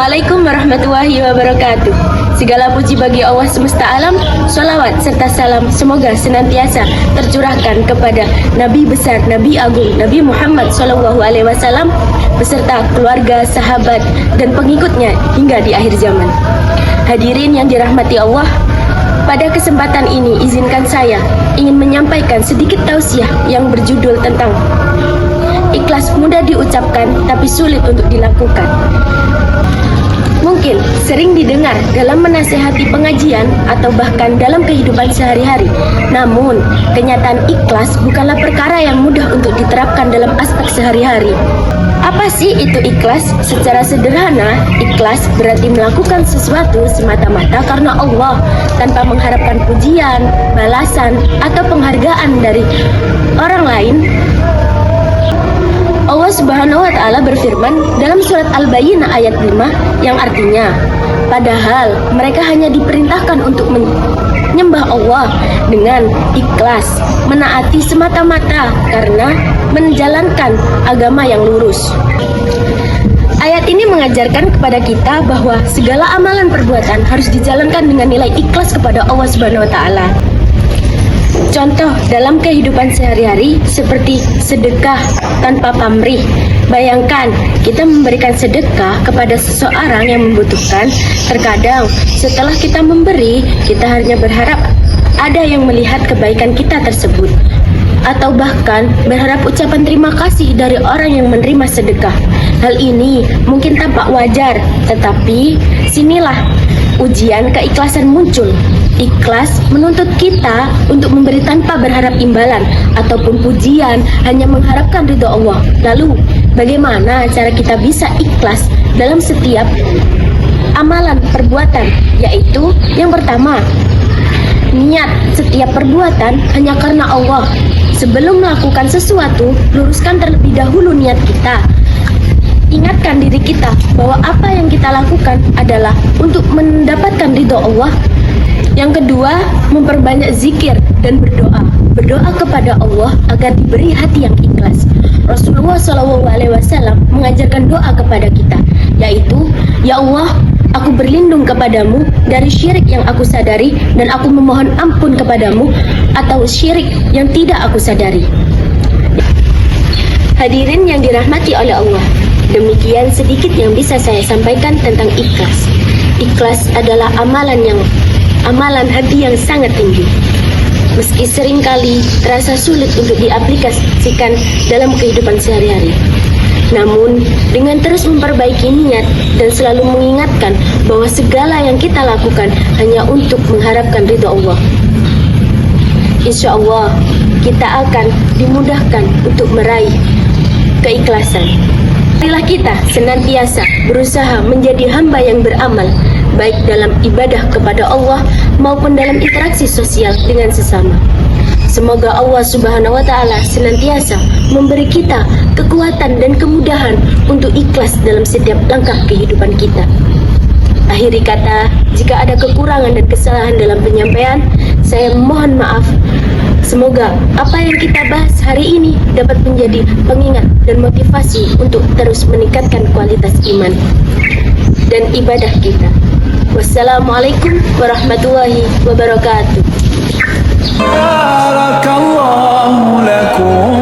Assalamualaikum warahmatullahi wabarakatuh. Segala puji bagi Allah semesta alam, sholawat serta salam semoga senantiasa tercurahkan kepada Nabi besar, Nabi agung, Nabi Muhammad SAW beserta keluarga, sahabat, dan pengikutnya hingga di akhir zaman. Hadirin yang dirahmati Allah, pada kesempatan ini izinkan saya ingin menyampaikan sedikit tausiah yang berjudul tentang ikhlas mudah diucapkan tapi sulit untuk dilakukan. Mungkin sering didengar dalam menasehati pengajian atau bahkan dalam kehidupan sehari-hari. Namun, kenyataan ikhlas bukanlah perkara yang mudah untuk diterapkan dalam aspek sehari-hari. Apa sih itu ikhlas? Secara sederhana, ikhlas berarti melakukan sesuatu semata-mata karena Allah, tanpa mengharapkan pujian, balasan, atau penghargaan dari orang lain. Allah Subhanahu wa Ta'ala berfirman dalam surat Al-Bayyinah ayat 5 yang artinya, padahal mereka hanya diperintahkan untuk menyembah Allah dengan ikhlas, menaati semata-mata karena menjalankan agama yang lurus. Ayat ini mengajarkan kepada kita bahwa segala amalan perbuatan harus dijalankan dengan nilai ikhlas kepada Allah Subhanahu wa Ta'ala. Contoh dalam kehidupan sehari-hari seperti sedekah tanpa pamrih. Bayangkan kita memberikan sedekah kepada seseorang yang membutuhkan. Terkadang setelah kita memberi, kita hanya berharap ada yang melihat kebaikan kita tersebut, atau bahkan berharap ucapan terima kasih dari orang yang menerima sedekah. Hal ini mungkin tampak wajar, tetapi sinilah ujian keikhlasan muncul. Ikhlas menuntut kita untuk memberi tanpa berharap imbalan ataupun pujian, hanya mengharapkan ridha Allah. Lalu, bagaimana cara kita bisa ikhlas dalam setiap amalan perbuatan? Yaitu yang pertama, niat setiap perbuatan hanya karena Allah. Sebelum melakukan sesuatu, luruskan terlebih dahulu niat kita. Ingatkan diri kita bahwa apa yang kita lakukan adalah untuk mendapatkan ridha Allah. Yang kedua, memperbanyak zikir dan berdoa. Berdoa kepada Allah agar diberi hati yang ikhlas. Rasulullah SAW mengajarkan doa kepada kita, yaitu, Ya Allah, aku berlindung kepadamu dari syirik yang aku sadari dan aku memohon ampun kepadamu atau syirik yang tidak aku sadari. Hadirin yang dirahmati oleh Allah, demikian sedikit yang bisa saya sampaikan tentang ikhlas. Ikhlas adalah amalan hati yang sangat tinggi. Meski seringkali terasa sulit untuk diaplikasikan dalam kehidupan sehari-hari. Namun, dengan terus memperbaiki niat dan selalu mengingatkan bahwa segala yang kita lakukan hanya untuk mengharapkan ridha Allah, insya Allah kita akan dimudahkan untuk meraih keikhlasan. Marilah kita senantiasa berusaha menjadi hamba yang beramal, baik dalam ibadah kepada Allah maupun dalam interaksi sosial dengan sesama. Semoga Allah Subhanahu wa Ta'ala senantiasa memberi kita kekuatan dan kemudahan untuk ikhlas dalam setiap langkah kehidupan kita. Akhiri kata, jika ada kekurangan dan kesalahan dalam penyampaian, saya mohon maaf. Semoga apa yang kita bahas hari ini dapat menjadi pengingat dan motivasi untuk terus meningkatkan kualitas iman dan ibadah kita. Wassalamualaikum warahmatullahi wabarakatuh. Barakallahu lakum.